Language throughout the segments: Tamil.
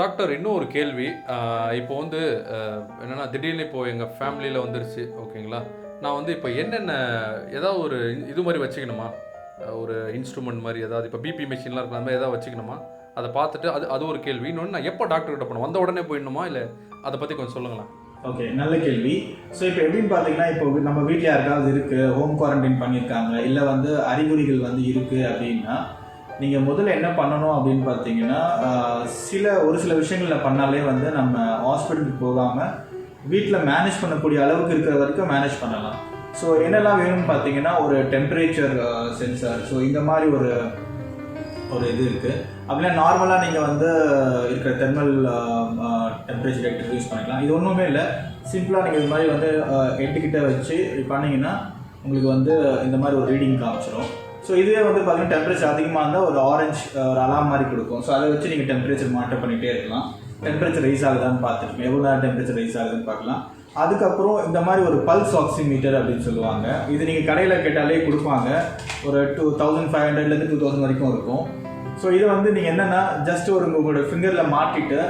டாக்டர் இன்னும் ஒரு கேள்வி. இப்போ வந்து என்னன்னா திடீர்னு இப்போ எங்கள் ஃபேமிலியில் வந்துருச்சு ஓகேங்களா. நான் வந்து இப்போ என்னென்ன ஏதாவது ஒரு இது மாதிரி வச்சுக்கணுமா, ஒரு இன்ஸ்ட்ருமெண்ட் மாதிரி ஏதாவது இப்போ பிபி மிஷின்லாம் இருக்கலாம் அந்த மாதிரி ஏதாவது வச்சுக்கணுமா, அதை பார்த்துட்டு அது அது ஒரு கேள்வி. இன்னொன்று நான் எப்போ டாக்டர்கிட்ட போகணும், வந்த உடனே போயிடணுமா இல்லை அதை பற்றி கொஞ்சம் சொல்லுங்களேன். ஓகே, நல்ல கேள்வி. ஸோ இப்போ எப்படின்னு பார்த்தீங்கன்னா, இப்போ நம்ம வீட்டில் யாருக்காவது இருக்குது, ஹோம் குவாரண்டைன் பண்ணியிருக்காங்க, இல்லை வந்து அறிகுறிகள் வந்து இருக்குது அப்படின்னா, நீங்கள் முதல்ல என்ன பண்ணணும் அப்படின்னு பார்த்தீங்கன்னா, ஒரு சில விஷயங்களில் பண்ணாலே வந்து நம்ம ஹாஸ்பிட்டலுக்கு போகாமல் வீட்டில் மேனேஜ் பண்ணக்கூடிய அளவுக்கு இருக்கிற வரைக்கும் மேனேஜ் பண்ணலாம். ஸோ என்னெல்லாம் வேணும்னு பார்த்தீங்கன்னா, ஒரு டெம்பரேச்சர் சென்சார், ஸோ இந்த மாதிரி ஒரு இது இருக்குது. அப்படின்னா நார்மலாக நீங்கள் வந்து இருக்கிற தெர்மல் டெம்பரேச்சர் டெக்டர் யூஸ் பண்ணிக்கலாம். இது ஒன்றுமே இல்லை, சிம்பிளாக நீங்கள் இது மாதிரி வந்து எட்டுக்கிட்ட வச்சு பண்ணிங்கன்னா உங்களுக்கு வந்து இந்த மாதிரி ஒரு ரீடிங் காமிச்சிடும். ஸோ இதுவே வந்து பார்த்தீங்கன்னா டெம்பரேச்சர் அதிகமாக இருந்தால் ஒரு ஆரஞ்சு ஒரு அலாம் மாதிரி கொடுக்கும். ஸோ அதை வச்சு நீங்கள் டெம்பரேச்சர் மானிட்டர் பண்ணிகிட்டே இருக்கலாம். டெம்பரேச்சர் ரைஸ் ஆகுதான்னு பார்த்துருக்கோம், எவ்வளோ நேரம் டெம்பரேச்சர் ரைஸ் ஆகுதுன்னு பார்க்கலாம். அதுக்கப்புறம் இந்த மாதிரி ஒரு பல்ஸ் ஆக்சிமீட்டர் அப்படின்னு சொல்லுவாங்க. இது நீங்கள் கடையில் கேட்டாலே கொடுப்பாங்க. ஒரு 2500 2000 வரைக்கும் இருக்கும். ஸோ இதை வந்து நீங்கள் என்னென்னா ஜஸ்ட் உங்களோட ஃபிங்கரில் மாட்டிட்டு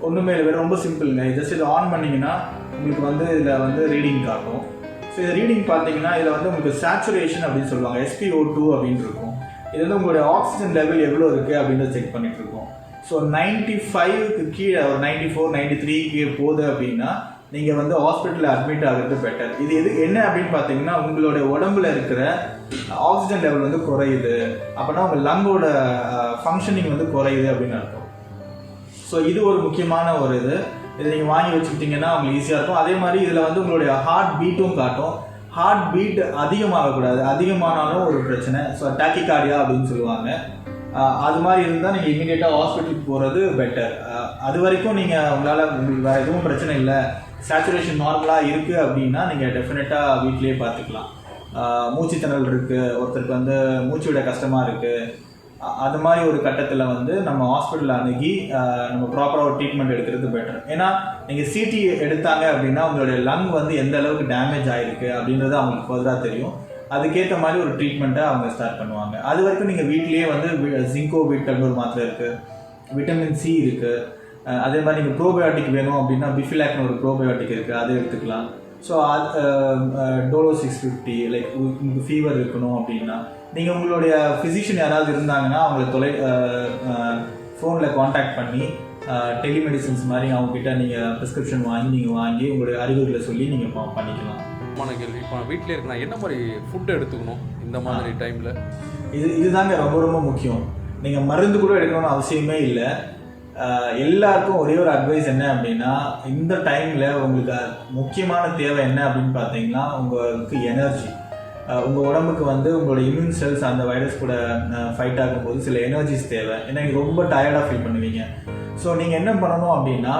ஒன்றுமே இல்லை, ரொம்ப சிம்பிளுங்க. ஜஸ்ட் இதை ஆன் பண்ணிங்கன்னா உங்களுக்கு வந்து இதில் வந்து ரீடிங் காட்டும். ஸோ இது ரீடிங் பார்த்தீங்கன்னா இதில் வந்து உங்களுக்கு சேச்சுரேஷன் அப்படின்னு சொல்லுவாங்க, SpO2 அப்படின்னு இருக்கும். இது வந்து உங்களுடைய ஆக்சிஜன் லெவல் எவ்வளோ இருக்குது அப்படின்றத செக் பண்ணிட்டு இருக்கோம். ஸோ 95க்கு கீழே ஒரு 94 93 கீழே போகுது அப்படின்னா நீங்கள் வந்து ஹாஸ்பிட்டலில் அட்மிட் ஆகிறது பெட்டர். இது என்ன அப்படின்னு பார்த்தீங்கன்னா, உங்களுடைய உடம்புல இருக்கிற ஆக்சிஜன் லெவல் வந்து குறையுது அப்படின்னா உங்கள் லங்கோட ஃபங்க்ஷனிங் வந்து குறையுது அப்படின்னு அர்த்தம். ஸோ இது ஒரு முக்கியமான ஒரு இதை நீங்கள் வாங்கி வச்சுக்கிட்டிங்கன்னா உங்களுக்கு ஈஸியாக இருக்கும். அதே மாதிரி இதில் வந்து உங்களுடைய ஹார்ட் பீட்டும் காட்டும். ஹார்ட் பீட் அதிகமாகக்கூடாது, அதிகமானாலும் ஒரு பிரச்சனை. ஸோ டாக்கிகார்டியா அப்படின்னு சொல்லுவாங்க. அது மாதிரி இருந்தால் நீங்கள் இமீடியட்டாக ஹாஸ்பிட்டலுக்கு போகிறது பெட்டர். அது வரைக்கும் உங்களுக்கு வேறு எதுவும் பிரச்சனை இல்லை, சேச்சுரேஷன் நார்மலாக இருக்குது அப்படின்னா நீங்கள் டெஃபினட்டாக வீட்லேயே பார்த்துக்கலாம். மூச்சு திணறல் இருக்குது, ஒருத்தருக்கு வந்து மூச்சு விட கஷ்டமாக இருக்குது, அது மாதிரி ஒரு கட்டத்தில் வந்து நம்ம ஹாஸ்பிட்டலில் அணுகி நம்ம ப்ராப்பராக ஒரு ட்ரீட்மெண்ட் எடுக்கிறது பெட்டர். ஏன்னா நீங்கள் சிடி எடுத்தாங்க அப்படின்னா உங்களுடைய லங் வந்து எந்த அளவுக்கு டேமேஜ் ஆகிருக்கு அப்படின்றது அவங்களுக்கு ஃபர்தராக தெரியும். அதுக்கேற்ற மாதிரி ஒரு ட்ரீட்மெண்ட்டை அவங்க ஸ்டார்ட் பண்ணுவாங்க. அது வரைக்கும் நீங்கள் வீட்லேயே வந்து ஜிங்கோ பீட்டல்னு ஒரு மாத்திரை இருக்குது, விட்டமின் சி இருக்குது. அதே மாதிரி நீங்கள் ப்ரோபயோட்டிக் வேணும் அப்படின்னா பிஃபிலாக்னு ஒரு ப்ரோபயோட்டிக் இருக்குது, அதை எடுத்துக்கலாம். ஸோ டோலோ 650 லைக் உங்களுக்கு ஃபீவர் இருக்கணும் அப்படின்னா நீங்கள் உங்களுடைய ஃபிசிஷியன் யாராவது இருந்தாங்கன்னா அவங்களை ஃபோனில் காண்டாக்ட் பண்ணி டெலிமெடிசன்ஸ் மாதிரி அவங்ககிட்ட நீங்கள் ப்ரிஸ்கிரிப்ஷன் வாங்கி உங்களுடைய அறிகுறிகளை சொல்லி நீங்கள் பண்ணிக்கலாம். கேள்வி, இப்போ வீட்டிலே இருக்கு, நான் என்ன மாதிரி ஃபுட் எடுத்துக்கணும் இந்த மாதிரி டைமில்? இதுதாங்க ரொம்ப ரொம்ப முக்கியம். நீங்கள் மருந்து கூட எடுக்கணும்னு அவசியமே இல்லை. எல்லாருக்கும் ஒரே ஒரு அட்வைஸ் என்ன அப்படின்னா, இந்த டைமில் உங்களுக்கு முக்கியமான தேவை என்ன அப்படின்னு பார்த்தீங்கன்னா உங்களுக்கு எனர்ஜி. உங்கள் உடம்புக்கு வந்து உங்களோட இம்யூன் செல்ஸ் அந்த வைரஸ் கூட ஃபைட் ஆகும்போது சில எனர்ஜிஸ் தேவை. ஏன்னா நீங்கள் ரொம்ப டயர்டாக ஃபீல் பண்ணுவீங்க. ஸோ நீங்கள் என்ன பண்ணணும் அப்படின்னா,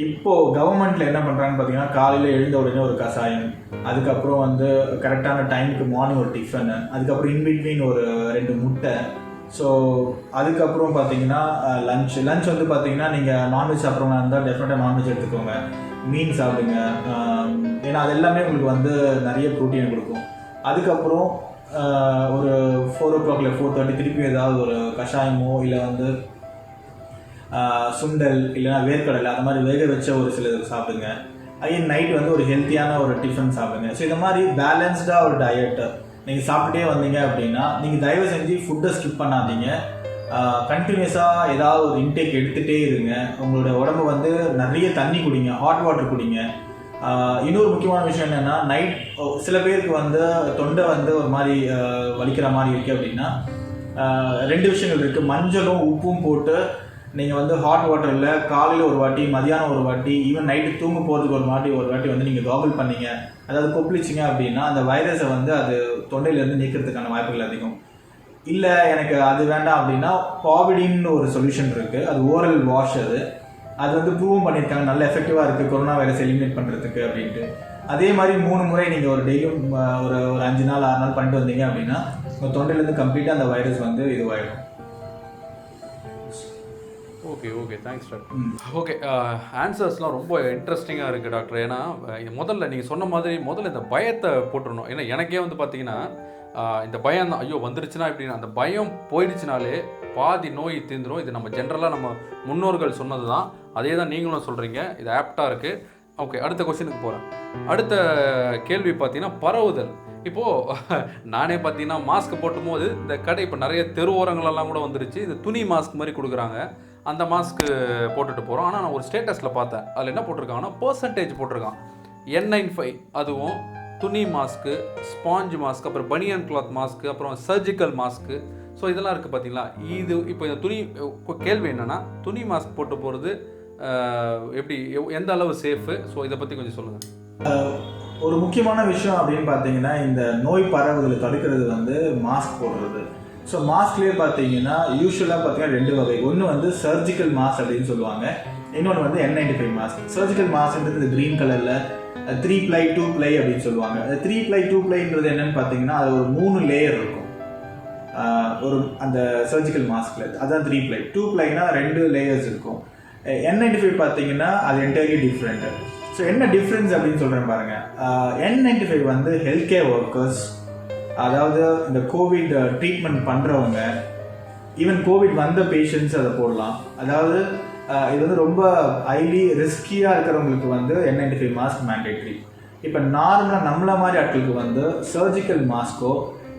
இப்போது கவர்மெண்ட்டில் என்ன பண்ணுறாங்கன்னு பார்த்தீங்கன்னா, காலையில் எழுந்த உடனே ஒரு கஷாயம், அதுக்கப்புறம் வந்து கரெக்டான டைமுக்கு மார்னிங் ஒரு டிஃபனு, அதுக்கப்புறம் இன்பிட்வீன் ஒரு 2 முட்டை. ஸோ அதுக்கப்புறம் பார்த்தீங்கன்னா லஞ்ச் வந்து பார்த்தீங்கன்னா நீங்கள் நான்வெஜ் சாப்பிட்றவங்க இருந்தால் டெஃபினட்டாக நான்வெஜ் எடுத்துக்கோங்க, மீன் சாப்பிடுங்க. ஏன்னா அது எல்லாமே உங்களுக்கு வந்து நிறைய ப்ரோட்டீன் கொடுக்கும். அதுக்கப்புறம் ஒரு 4 o'clock இல்லை 4:30 திருப்பி ஏதாவது ஒரு கஷாயமோ இல்லை வந்து சுண்டல் இல்லைனா வேர்க்கடலை அந்த மாதிரி வேக வச்ச ஒரு சில சாப்பிடுங்க. அகைன் நைட் வந்து ஒரு ஹெல்த்தியான ஒரு டிஃபன் சாப்பிடுங்க. ஸோ இந்த மாதிரி பேலன்ஸ்டாக ஒரு டயட்டு நீங்கள் சாப்பிட்டுட்டே வந்தீங்க அப்படின்னா நீங்கள் தயவு செஞ்சு ஃபுட்டை ஸ்கிப் பண்ணாதீங்க. கண்டினியூஸாக ஏதாவது ஒரு இன்டேக் எடுத்துகிட்டே இருங்க. உங்களோட உடம்பு வந்து நிறைய தண்ணி குடிங்க, ஹாட் வாட்டர் குடிங்க. இன்னொரு முக்கியமான விஷயம் என்னென்னா, நைட் சில பேருக்கு வந்து தொண்டை வந்து ஒரு மாதிரி வலிக்கிற மாதிரி இருக்குது அப்படின்னா 2 விஷயங்கள் இருக்குது. மஞ்சளும் உப்பும் போட்டு நீங்கள் வந்து ஹாட் வாட்டரில் காலையில் ஒரு வாட்டி, மதியானம் ஒரு வாட்டி, ஈவன் நைட்டு தூங்க போகிறதுக்கு ஒரு வாட்டி வந்து நீங்கள் காகுல் பண்ணீங்க, அதாவது கொப்பளிச்சிங்க அப்படின்னா அந்த வைரஸை வந்து அது தொண்டையிலேருந்து நீக்கிறதுக்கான வாய்ப்புகள் அதிகம். இல்லை எனக்கு அது வேண்டாம் அப்படின்னா பாவிடின்னு ஒரு சொல்யூஷன் இருக்குது, அது ஓரல் வாஷ். அது வந்து ப்ரூவும் பண்ணியிருக்காங்க, நல்ல எஃபெக்டிவாக இருக்குது கொரோனா வைரஸ் எலிமினேட் பண்ணுறதுக்கு அப்படின்ட்டு. அதே மாதிரி 3 முறை நீங்கள் ஒரு டெய்லியும் ஒரு 5 நாள் 6 நாள் பண்ணிட்டு வந்தீங்க அப்படின்னா உங்கள் தொண்டையிலேருந்து கம்ப்ளீட்டாக அந்த வைரஸ் வந்து இதுவாகிடும். Okay thanks doctor. ஓகே, ஆன்சர்ஸ்லாம் ரொம்ப இன்ட்ரெஸ்டிங்காக இருக்குது டாக்டர். ஏன்னா முதல்ல நீங்கள் சொன்ன மாதிரி முதல்ல இந்த பயத்தை போட்டுடணும். ஏன்னா எனக்கே வந்து பார்த்தீங்கன்னா இந்த பயம் தான், ஐயோ வந்துருச்சுன்னா இப்படின்னா அந்த பயம் போயிடுச்சுனாலே பாதி நோய் தீர்ந்துடும். இது நம்ம ஜென்ரலாக நம்ம முன்னோர்கள் சொன்னது தான். அதே தான் நீங்களும் சொல்கிறீங்க, இது ஆப்டாக இருக்குது. ஓகே, அடுத்த கொஸ்டினுக்கு போகிறேன். அடுத்த கேள்வி பார்த்தீங்கன்னா பரவுதல். இப்போது நானே பார்த்தீங்கன்னா மாஸ்க் போட்டும்போது இந்த கடை இப்போ நிறைய தெருவோரங்களெல்லாம் கூட வந்துருச்சு, இந்த துணி மாஸ்க் மாதிரி கொடுக்குறாங்க. அந்த மாஸ்க்கு போட்டுட்டு போகிறோம். ஆனால் நான் ஒரு ஸ்டேட்டஸில் பார்த்தேன், அதில் என்ன போட்டிருக்காங்கன்னா பர்சன்டேஜ் போட்டிருக்கான். N95 அதுவும் துணி மாஸ்க்கு, ஸ்பாஞ்ச் மாஸ்க், அப்புறம் பனியன் கிளாத் மாஸ்க்கு, அப்புறம் சர்ஜிக்கல் மாஸ்க்கு. ஸோ இதெல்லாம் இருக்குது பார்த்தீங்களா. இது இப்போ இந்த துணி கேள்வி என்னென்னா, துணி மாஸ்க் போட்டு போகிறது எப்படி, எந்த அளவு சேஃபு? ஸோ இதை பற்றி கொஞ்சம் சொல்லுங்கள். ஒரு முக்கியமான விஷயம் அப்படின்னு பார்த்தீங்கன்னா, இந்த நோய் பரவுதலை தடுக்கிறது வந்து மாஸ்க் போடுறது. ஸோ மாஸ்க்லேயே பார்த்தீங்கன்னா யூஸ்வலாக பார்த்தீங்கன்னா 2 வகை. ஒன்று வந்து சர்ஜிக்கல் மாஸ்க் அப்படின்னு சொல்லுவாங்க, இன்னொன்று வந்து N95 மாஸ்க். சர்ஜிக்கல் மாஸ்க்ன்றது க்ரீன் கலரில் 3 ply 2 ply அப்படின்னு சொல்லுவாங்க. அந்த 3 ply 2 plyன்றது என்னன்னு பார்த்தீங்கன்னா, அது ஒரு 3 லேயர் இருக்கும் ஒரு அந்த சர்ஜிக்கல் மாஸ்கில். அதுதான் 3 ply. 2 plyனா 2 லேயர்ஸ் இருக்கும். N95 பார்த்தீங்கன்னா அது என்டையர்லி டிஃப்ரெண்ட். ஸோ என்ன டிஃப்ரென்ஸ் அப்படின்னு சொல்கிறேன் பாருங்கள். N95 வந்து ஹெல்த் கேர் ஒர்க்கர்ஸ், அதாவது இந்த கோவிட் ட்ரீட்மெண்ட் பண்ணுறவங்க, ஈவன் கோவிட் வந்த பேஷண்ட்ஸ் அதை போடலாம். அதாவது இது வந்து ரொம்ப ஹைலி ரிஸ்கியாக இருக்கிறவங்களுக்கு வந்து N95 மாஸ்க் மேண்டேட்ரி. இப்போ நார்மலாக நம்மள மாதிரி ஆட்களுக்கு வந்து சர்ஜிக்கல் மாஸ்க்கோ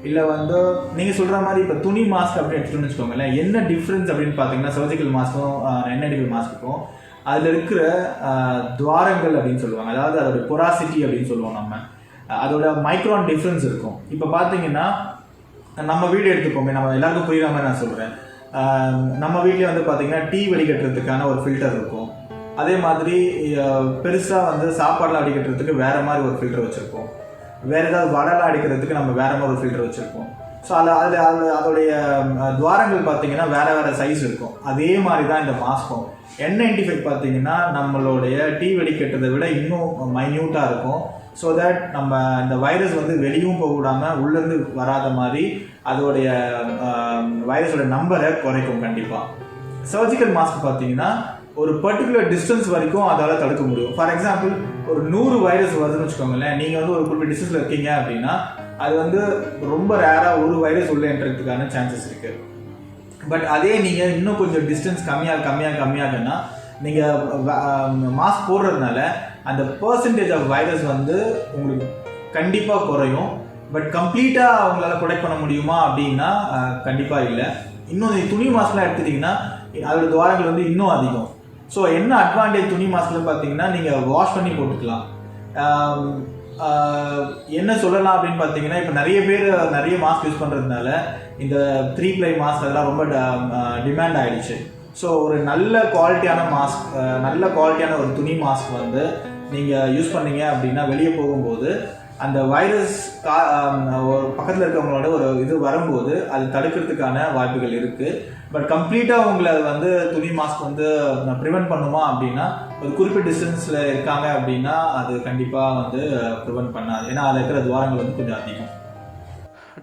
இல்லை வந்து நீங்கள் சொல்கிற மாதிரி இப்போ துணி மாஸ்க் அப்படின்னு எடுத்துகிட்டு வச்சுக்கோங்களேன். என்ன டிஃப்ரென்ஸ் அப்படின்னு பார்த்தீங்கன்னா, சர்ஜிக்கல் மாஸ்க்கும் N95 மாஸ்க்குக்கும் அதில் இருக்கிற துவாரங்கள் அப்படின்னு சொல்லுவாங்க, அதாவது அதோட பொராசிட்டி அப்படின்னு சொல்லுவோம் நம்ம, அதோட மைக்ரான் டிஃப்ரென்ஸ் இருக்கும். இப்போ பார்த்தீங்கன்னா நம்ம வீடு எடுத்துக்கோமே, நம்ம எல்லாருக்கும் புரியுற மாதிரி நான் சொல்கிறேன். நம்ம வீட்டிலே வந்து பார்த்தீங்கன்னா டீ வடிகட்டுறதுக்கான ஒரு ஃபில்டர் இருக்கும். அதே மாதிரி பெருசாக வந்து சாப்பாடெலாம் வடிகட்டுறதுக்கு வேறு மாதிரி ஒரு ஃபில்டர் வச்சுருப்போம். வேறு ஏதாவது வடைலாம் அடிக்கிறதுக்கு நம்ம வேறு மாதிரி ஒரு ஃபில்டர் வச்சுருப்போம். ஸோ அதோடைய துவாரங்கள் பார்த்தீங்கன்னா வேறு வேறு சைஸ் இருக்கும். அதே மாதிரி தான் இந்த மாஸ்க்கும். N95 பார்த்தீங்கன்னா நம்மளுடைய டீ வடிகட்டுறதை விட இன்னும் மைன்யூட்டாக இருக்கும். ஸோ தட் நம்ம இந்த வைரஸ் வந்து வெளியும் போக விடாமல் உள்ளேருந்து வராத மாதிரி அதோடைய வைரஸோட நம்பரை குறைக்கும் கண்டிப்பாக. சர்ஜிக்கல் மாஸ்க் பார்த்தீங்கன்னா ஒரு பர்டிகுலர் டிஸ்டன்ஸ் வரைக்கும் அதால் தடுக்க முடியும். ஃபார் எக்ஸாம்பிள் ஒரு 100 வைரஸ் வருதுன்னு வச்சுக்கோங்களேன். நீங்கள் வந்து ஒரு குறிப்பிட்ட டிஸ்டன்ஸில் இருக்கீங்க அப்படின்னா அது வந்து ரொம்ப ரேராக ஒரு வைரஸ் உள்ளே என்ட்றதுக்கான சான்சஸ் இருக்குது. பட் அதே நீங்கள் இன்னும் கொஞ்சம் டிஸ்டன்ஸ் கம்மியாகுன்னா நீங்கள் மாஸ்க் போடுறதுனால அந்த பர்சன்டேஜ் ஆஃப் வைரஸ் வந்து உங்களுக்கு கண்டிப்பாக குறையும். பட் கம்ப்ளீட்டாக அவங்களால ப்ரொடெக்ட் பண்ண முடியுமா அப்படின்னா கண்டிப்பாக இல்லை. இன்னும் துணி மாஸ்க்லாம் எடுத்துட்டிங்கன்னா அதோட துவாரங்கள் வந்து இன்னும் அதிகம். ஸோ என்ன அட்வான்டேஜ் துணி மாஸ்க்னு பார்த்தீங்கன்னா, நீங்கள் வாஷ் பண்ணி போட்டுக்கலாம். என்ன சொல்லலாம் அப்படின்னு பார்த்தீங்கன்னா, இப்போ நிறைய பேர் நிறைய மாஸ்க் யூஸ் பண்ணுறதுனால இந்த 3 ply மாஸ்க் அதெல்லாம் ரொம்ப டிமாண்ட் ஆகிடுச்சு. ஸோ ஒரு நல்ல குவாலிட்டியான மாஸ்க், நல்ல குவாலிட்டியான ஒரு துணி மாஸ்க் வந்து நீங்கள் யூஸ் பண்ணீங்க அப்படின்னா வெளியே போகும்போது அந்த வைரஸ் பக்கத்தில் இருக்கவங்களோட ஒரு இது வரும்போது அது தடுக்கிறதுக்கான வாய்ப்புகள் இருக்குது. பட் கம்ப்ளீட்டாக உங்களை அது வந்து துணி மாஸ்க் வந்து ப்ரிவென்ட் பண்ணுமா அப்படின்னா, ஒரு குறிப்பிட்ட டிஸ்டன்ஸில் இருக்காங்க அப்படின்னா அது கண்டிப்பாக வந்து ப்ரிவென்ட் பண்ணாது. ஏன்னா அதில் இருக்கிற துவாரங்கள் வந்து கொஞ்சம் அதிகம்.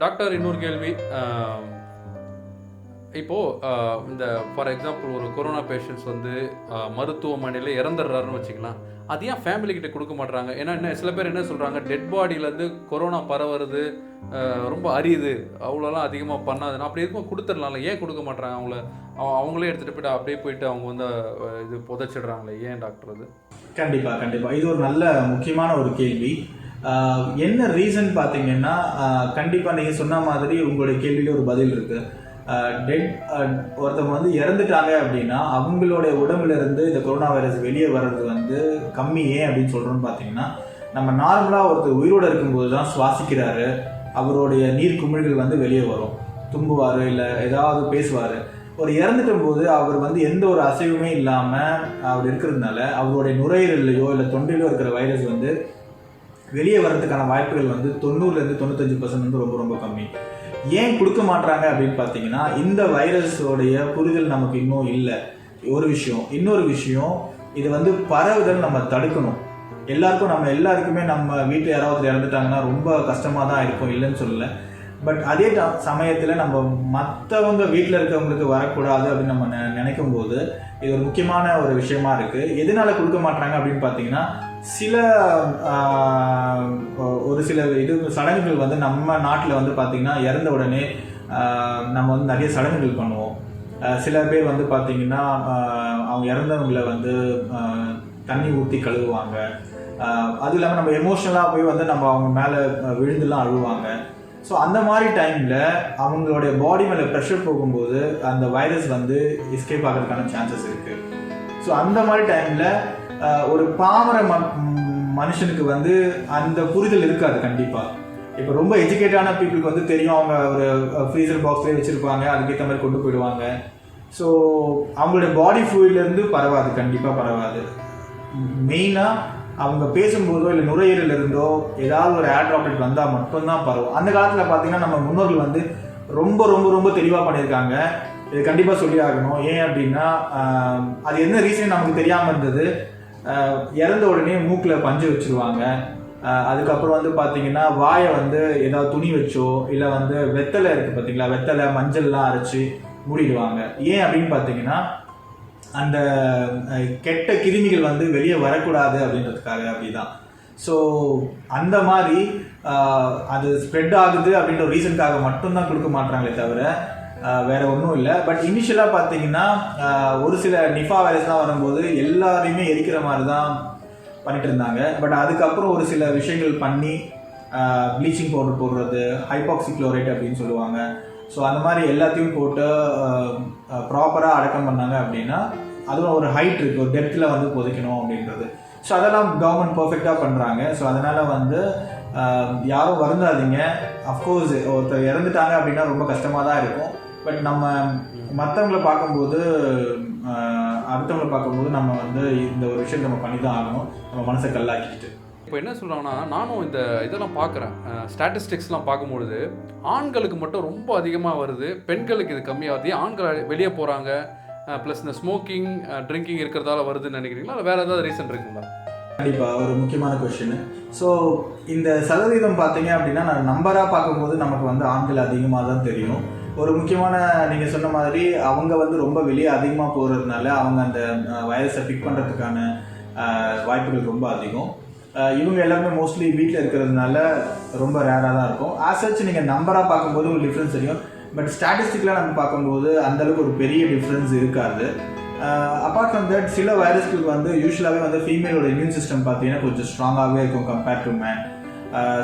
டாக்டர், இன்னொரு கேள்வி. இப்போது இந்த ஃபார் எக்ஸாம்பிள் ஒரு கொரோனா பேஷண்ட்ஸ் வந்து மருத்துவமனையில் இறந்துடுறாருன்னு வச்சுக்கலாம். அது ஏன் ஃபேமிலிக்கிட்ட கொடுக்க மாட்டுறாங்க? ஏன்னா என்ன சில பேர் என்ன சொல்கிறாங்க, டெட் பாடியிலேருந்து கொரோனா பரவுறது ரொம்ப அரியுது, அவ்வளோலாம் அதிகமாக பண்ணாதுன்னா அப்படி இருக்கும் கொடுத்துடலாம்ல, ஏன் கொடுக்க மாட்டுறாங்க? அவங்களே எடுத்துகிட்டு போய்ட்டு அப்படியே போயிட்டு அவங்க வந்து இது புதைச்சிடுறாங்களே, ஏன் டாக்டர்? அது கண்டிப்பாக இது ஒரு நல்ல முக்கியமான ஒரு கேள்வி. என்ன ரீசன் பார்த்தீங்கன்னா, கண்டிப்பாக நீங்கள் சொன்ன மாதிரி உங்களுடைய கேள்வியிலே ஒரு பதில் இருக்குது. ஒருத்தவங்க வந்து இறந்துட்டாங்க அப்படின்னா அவங்களுடைய உடம்புலேருந்து இந்த கொரோனா வைரஸ் வெளியே வர்றது வந்து கம்மி. ஏன் அப்படின்னு சொல்கிறோன்னு பார்த்தீங்கன்னா, நம்ம நார்மலாக ஒருத்தர் உயிரோடு இருக்கும்போது தான் சுவாசிக்கிறாரு, அவருடைய நீர் குமிழ்கள் வந்து வெளியே வரும், தும்புவார் இல்லை ஏதாவது பேசுவார். ஒரு இறந்துட்ட போது அவர் வந்து எந்த ஒரு அசைவுமே இல்லாமல் அவர் இருக்கிறதுனால அவருடைய நுரையீரலையோ இல்லை தொண்டையிலோ இருக்கிற வைரஸ் வந்து வெளியே வர்றதுக்கான வாய்ப்புகள் வந்து 90% 95% வந்து ரொம்ப ரொம்ப கம்மி. ஏன் கொடுக்க மாட்டாங்க அப்படின்னு பார்த்தீங்கன்னா, இந்த வைரஸோடைய புரிதல் நமக்கு இன்னும் இல்லை ஒரு விஷயம். இன்னொரு விஷயம், இது வந்து பரவுதல் நம்ம தடுக்கணும். நம்ம எல்லாருக்குமே நம்ம வீட்டில் யாராவது இறந்துட்டாங்கன்னா ரொம்ப கஷ்டமாக தான் இருக்கும், இல்லைன்னு சொல்லலை. பட் அதே சமயத்தில் நம்ம மற்றவங்க வீட்டில் இருக்கவங்களுக்கு வரக்கூடாது அப்படின்னு நம்ம நினைக்கும் போது இது ஒரு முக்கியமான ஒரு விஷயமா இருக்குது. எதனால கொடுக்க மாட்டாங்க அப்படின்னு பார்த்தீங்கன்னா, ஒரு சில சடங்குகள் வந்து நம்ம நாட்டில் வந்து பார்த்திங்கன்னா இறந்த உடனே நம்ம வந்து நிறைய சடங்குகள் பண்ணுவோம். சில பேர் வந்து பார்த்தீங்கன்னா அவங்க இறந்தவங்களை வந்து தண்ணி ஊற்றி கழுவுவாங்க. அது இல்லாமல் நம்ம எமோஷ்னலாக போய் வந்து நம்ம அவங்க மேலே விழுந்துலாம் அழுவாங்க. ஸோ அந்த மாதிரி டைமில் அவங்களுடைய பாடி மேலே ப்ரெஷர் போகும்போது அந்த வைரஸ் வந்து எஸ்கேப் ஆகிறதுக்கான சான்சஸ் இருக்குது. ஸோ அந்த மாதிரி டைமில் ஒரு பாமர மனுஷனுக்கு வந்து அந்த புரிதல் இருக்காது கண்டிப்பாக. இப்போ ரொம்ப எஜுகேட்டான பீப்புளுக்கு வந்து தெரியும், அவங்க ஒரு ஃப்ரீசர் பாக்ஸ்லேயே வச்சுருப்பாங்க, அதுக்கேற்ற மாதிரி கொண்டு போயிடுவாங்க. ஸோ அவங்களுடைய பாடி ஃப்ளூயிட்லேருந்து பரவாது, கண்டிப்பாக பரவாது. மெயினாக அவங்க பேசும்போதோ இல்லை நுரையீரல் இருந்தோ ஏதாவது ஒரு ஏர் ட்ராப்லெட் வந்தால் மட்டும்தான் பரவும். அந்த காலத்தில் பார்த்தீங்கன்னா நம்ம முன்னோர்கள் வந்து ரொம்ப ரொம்ப ரொம்ப தெளிவாக பண்ணியிருக்காங்க. இது கண்டிப்பாக சொல்லி ஆகணும். ஏன் அப்படின்னா அது என்ன ரீசன் நமக்கு தெரியாமல் இருந்தது. இறந்த உடனே மூக்கில் பஞ்சு வச்சுருவாங்க. அதுக்கப்புறம் வந்து பார்த்தீங்கன்னா வாயை வந்து ஏதாவது துணி வச்சோ இல்லை வந்து வெத்தலை இருக்குது பார்த்தீங்களா, வெத்தலை மஞ்சள்லாம் அரைச்சி மூடிடுவாங்க. ஏன் அப்படின்னு பார்த்தீங்கன்னா அந்த கெட்ட கிருமிகள் வந்து வெளியே வரக்கூடாது அப்படின்றதுக்காக. அப்படிதான். ஸோ அந்த மாதிரி அது ஸ்ப்ரெட் ஆகுது அப்படின்ற ஒரு ரீசனுக்காக மட்டும்தான் கொடுக்க மாட்டாங்களே தவிர வேற ஒன்றும் இல்லை. பட் இனிஷியலாக பார்த்தீங்கன்னா ஒரு சில நிஃபா வைரஸ்லாம் வரும்போது எல்லாரையுமே எரிக்கிற மாதிரி தான் பண்ணிட்டு இருந்தாங்க. பட் அதுக்கப்புறம் ஒரு சில விஷயங்கள் பண்ணி ப்ளீச்சிங் பவுடர் போடுறது, ஹைபாக்சிக்ளோரைட் அப்படின்னு சொல்லுவாங்க. ஸோ அந்த மாதிரி எல்லாத்தையும் போட்டு ப்ராப்பராக அடக்கம் பண்ணாங்க அப்படின்னா அதுவும் ஒரு ஹைட் இருக்குது, ஒரு டெப்த்தில் வந்து புதைக்கணும் அப்படின்றது. ஸோ அதெல்லாம் கவர்மெண்ட் பர்ஃபெக்டாக பண்ணுறாங்க. ஸோ அதனால் வந்து யாரும் வருந்தாதீங்க. அஃப்கோர்ஸ் ஒருத்தர் இறந்துட்டாங்க அப்படின்னா ரொம்ப கஷ்டமாக தான் இருக்கும். பட் நம்ம மற்றவங்களை பார்க்கும்போது அடுத்தவங்களை பார்க்கும்போது நம்ம வந்து இந்த ஒரு விஷயம் நம்ம பண்ணி தான் ஆகணும், நம்ம மனசை கல்லாக்கிட்டு. இப்போ என்ன சொல்கிறாங்கன்னா, நானும் இந்த இதெல்லாம் பார்க்குறேன், ஸ்டாட்டிஸ்டிக்ஸ்லாம் பார்க்கும்பொழுது ஆண்களுக்கு மட்டும் ரொம்ப அதிகமாக வருது, பெண்களுக்கு இது கம்மியாகுது. ஆண்கள் வெளியே போகிறாங்க, ப்ளஸ் இந்த ஸ்மோக்கிங் ட்ரிங்கிங் இருக்கிறதால வருதுன்னு நினைக்கிறீங்களா, இல்லை வேறு ஏதாவது ரீசன் இருக்குங்களா? கண்டிப்பாக ஒரு முக்கியமான கொஸ்டின். ஸோ இந்த சதவீதம் பார்த்தீங்க அப்படின்னா நான் நம்பராக பார்க்கும்போது நமக்கு வந்து ஆண்கள் அதிகமாக தான் தெரியும். ஒரு முக்கியமான நீங்கள் சொன்ன மாதிரி அவங்க வந்து ரொம்ப வெளியே அதிகமாக போகிறதுனால அவங்க அந்த வைரஸை பிக் பண்ணுறதுக்கான வாய்ப்புகள் ரொம்ப அதிகம். இவங்க எல்லாருமே மோஸ்ட்லி வீட்டில் இருக்கிறதுனால ரொம்ப ரேராக தான் இருக்கும். ஆஸ் சச் நீங்கள் நம்பராக பார்க்கும்போது ஒரு டிஃப்ரென்ஸ் தெரியும். பட் ஸ்டாட்டிஸ்டிக்லாம் நம்ம பார்க்கும்போது அந்தளவுக்கு ஒரு பெரிய டிஃப்ரென்ஸ் இருக்காது. அப்பார்ட் ஃப்ரம் தட் சில வைரஸ்களுக்கு வந்து யூஸ்வலாகவே வந்து ஃபீமேலோட இம்யூன் சிஸ்டம் பார்த்தீங்கன்னா கொஞ்சம் ஸ்ட்ராங்காகவே இருக்கும் கம்பேர்ட் டு மேன்.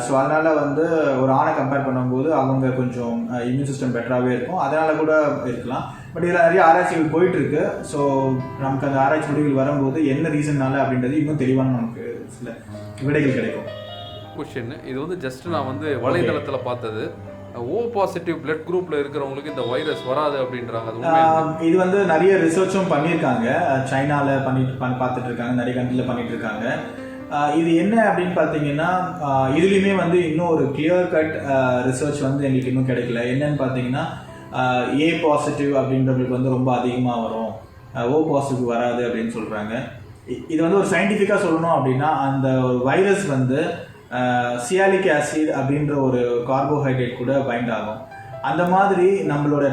ஸோ அதனால் வந்து ஒரு ஆணை கம்பேர் பண்ணும்போது அவங்க கொஞ்சம் இம்யூன் சிஸ்டம் பெட்டராகவே இருக்கும், அதனால் கூட இருக்கலாம். பட் இதில் நிறைய ஆராய்ச்சிகள் போயிட்டுருக்கு. ஸோ நமக்கு அந்த ஆராய்ச்சி முடிவுகள் வரும்போது என்ன ரீசன்னால அப்படின்றது இன்னும் தெளிவான நமக்கு சில விடைகள் கிடைக்கும். கொஷின் இது வந்து ஜஸ்ட் நான் வந்து வலைதளத்தில் பார்த்தது. ஓ பாசிட்டிவ் பிளட் குரூப்பில் இருக்கிறவங்களுக்கு இந்த வைரஸ் வராது அப்படின்றாங்க. இது வந்து நிறைய ரிசர்ச்சும் பண்ணியிருக்காங்க. சைனாவில் பார்த்துட்டு இருக்காங்க, நிறைய கண்ட்ரியில் பண்ணிட்டு இருக்காங்க. இது என்ன அப்படின்னு பார்த்தீங்கன்னா இதுலேயுமே வந்து இன்னும் ஒரு கிளியர் கட் ரிசர்ச் வந்து எங்களுக்கு இன்னும் கிடைக்கல. என்னன்னு பார்த்தீங்கன்னா ஏ பாசிட்டிவ் அப்படின்றவங்களுக்கு வந்து ரொம்ப அதிகமாக வரும், ஓ பாசிட்டிவ் வராது அப்படின்னு சொல்கிறாங்க. இது வந்து ஒரு சயின்டிஃபிக்காக சொல்லணும் அப்படின்னா அந்த வைரஸ் வந்து சியாலிக் ஆசிட் அப்படின்ற ஒரு கார்போஹைட்ரேட் கூட பைண்ட் ஆகும். அந்த மாதிரி நம்மளோட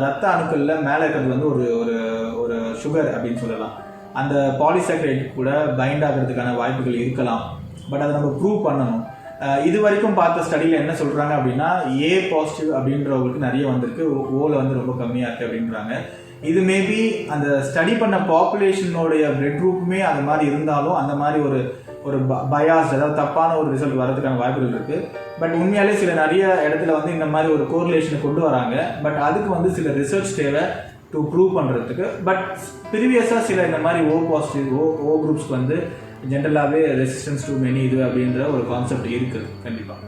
ரத்த அணுக்களில் மேலே இருக்கிறது வந்து ஒரு ஒரு சுகர் அப்படின்னு சொல்லலாம். அந்த பாலிசாக்கரைட் கூட பைண்ட் ஆகிறதுக்கான வாய்ப்புகள் இருக்கலாம். பட் அதை நம்ம ப்ரூவ் பண்ணணும். இது வரைக்கும் பார்த்த ஸ்டடியில் என்ன சொல்கிறாங்க அப்படின்னா ஏ பாசிட்டிவ் அப்படின்றவங்களுக்கு நிறைய வந்திருக்கு, ஓவில் வந்து ரொம்ப கம்மியாக இருக்குது அப்படின்றாங்க. இது மேபி அந்த ஸ்டடி பண்ண பாப்புலேஷனோடைய பிளட் குரூப்புமே அந்த மாதிரி இருந்தாலும் அந்த மாதிரி ஒரு பயாஸ், அதாவது தப்பான ஒரு ரிசல்ட் வர்றதுக்கான வாய்ப்புகள் இருக்குது. பட் உண்மையாலே சில நிறைய இடத்துல வந்து இந்த மாதிரி ஒரு கோரிலேஷனை கொண்டு வராங்க. பட் அதுக்கு வந்து சில ரிசர்ச் தேவை டு ப்ரூவ் பண்ணுறதுக்கு. பட் ப்ரீவியஸாக சில இந்த மாதிரி ஓ பாசிட்டிவ் ஓ குரூப்ஸ்க்கு வந்து ஜென்ரலாகவே ரெசிஸ்டன்ஸ் டு மெனி இது அப்படின்ற ஒரு கான்செப்ட் இருக்குது கண்டிப்பாக.